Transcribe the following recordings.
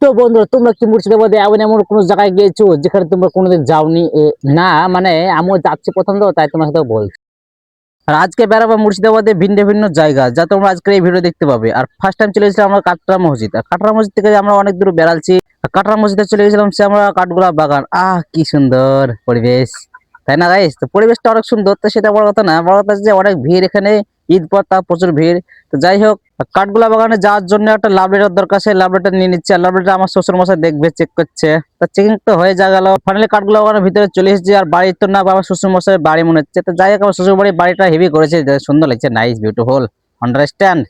Hello বন্ধুরা, তোমরা কি মুর্শিদাবাদে এমন এমন কোনো জায়গায় গিয়েছো যেখানে তোমরা কোনোদিন যাওনি? না মানে আমিও যাচ্ছি প্রথম, তো তাই তোমার সাথে বলছি। আর আজকে বেড়াবো মুর্শিদাবাদে ভিন্ন ভিন্ন জায়গা, যা তোমরা আজকে এই ভিডিও দেখতে পাবে। আর ফার্স্ট টাইম চলে গেছিলাম আমরা কাটরা মসজিদ। আর কাটরা মসজিদ থেকে আমরা অনেক দূর বেড়াচ্ছি। আর কাটরা মসজিদে চলে গেছিলাম সে আমরা কাঠগোলা বাগান। কি সুন্দর পরিবেশ, তাই না গাইস? তো পরিবেশটা অনেক সুন্দর, তো সেটা বড় কথা না, বড় কথা যে অনেক ভিড় এখানে। ঈদ পর তা প্রচুর ভিড়। তো যাই হোক, কাঠগোলা বাগানে যাওয়ার জন্য একটা লাভ লেটার দরকার, সেই লাভ লেটার নিয়ে নিচ্ছে। আর লাভ লেটার আমার শ্বশুর মশাই দেখবে, চেক করছে। তা চেকিং তো হয়ে গেল, ফাইনালি কাঠগোলা বাগানের ভিতরে চলে এসেছি। আর বাড়ি তো না, আমার শ্বশুর মশাই বাড়ি মনে হচ্ছে। তো যাই হোক, আমার শ্বশুর বাড়িটা হেভি করেছে, সুন্দর লাগছে, নাইস বিউটিফুল, আন্ডারস্ট্যান্ড।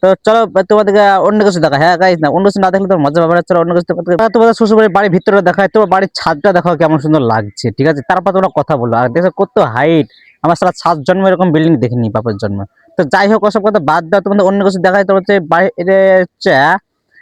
তো চলো তোমাদেরকে অন্য কিছু দেখা। হ্যাঁ গাইস, না অন্য কিছু না দেখলে তো মজা পাবে না। চলো অন্য কিছু তোমাদের শ্বশুর বাড়ির ভিতরে দেখায়, তোমার বাড়ির ছাদটা দেখাও কেমন সুন্দর লাগছে, ঠিক আছে? তারপর তোমরা কথা বলো। আর দেখো কত হাইট, আমার সারা 7 জন্ম এরকম বিল্ডিং দেখিনি বাপের জন্ম। তো যাই হোক, ওসব কথা বাদ দাও, তোমাদের অন্য কিছু দেখায়। তো হচ্ছে বাইরে হচ্ছে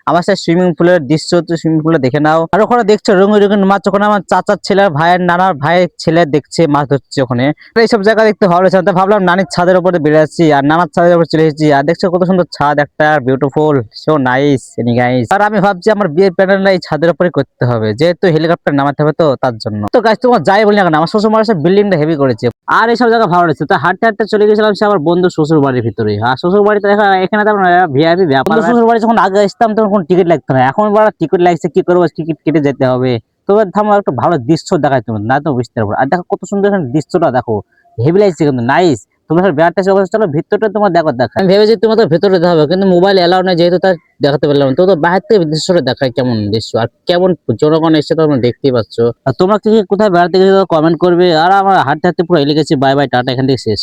আমার সেই সুইমিং পুলের দৃশ্য, সুইমিং পুলে দেখে নাও। আর ওখানে দেখছো রঙিন রঙিন মাছ, ওখানে আমার চাচার ছেলে ভাইয়ের নানার ভাইয়ের ছেলে দেখছে মাছ ধরছে ওখানে। এইসব জায়গা দেখতে ভালো লাগছে। তো ভাবলাম নানির ছাদের উপরে বেড়াচ্ছি, আর নানার ছাদের উপরে চলে এসেছি। আর দেখছো কত সুন্দর ছাদ, একটা beautiful, so nice any guys. আর আমি ভাবছি আমার বিয়ের প্যান্ডেলটা এই ছাদের উপরে করতে হবে, যেহেতু হেলিকপ্টার নামাতে হবে, তো তার জন্য। তো গাইস তোমার যাই বলি না কেন, আমার শ্বশুর বাড়ির বিল্ডিংটা হেভি করেছে। আর এইসব জায়গা ভালো লাগছে। তো হাঁটতে হাঁটতে চলে গেছিলাম সে আমার বন্ধু শ্বশুর বাড়ির ভিতরে। আর শ্বশুর বাড়িতে এখানে তো ভিআইপি ব্যাপার। শ্বশুর বাড়ি যখন আগে আসতাম তখন কোনো টিকিট লাগতো না, এখন বড় টিকিট লাগছে, কি করবো, টিকিট কেটে যেতে হবে। তবে থামো, একটা ভালো দৃশ্য দেখায় তোমার, না তো বুঝতে পারবো। আর দেখো কত সুন্দর এখানে দৃশ্যটা, দেখো হেভি লাগছে কিন্তু, নাইস। তোমরা বেড়াতে চলো ভিতরটা তোমার দেখা। আমি ভেবেছি তোমার তো ভেতরে দেখা হবে, কিন্তু মোবাইল এলাও না, যেহেতু তার দেখাতে পারলাম না। তো বাহির থেকে দৃশ্যটা দেখায় কেমন দৃশ্য, আর কেমন জনগণ এসে তোমরা দেখতেই পাচ্ছ। আর তোমরা কি কোথায় বেড়াতে গেছো কমেন্ট করবে। আর আমার হাঁটতে হাঁটতে পুরো এলে গেছি, বাই বাই টাটা, এখান থেকে শেষ।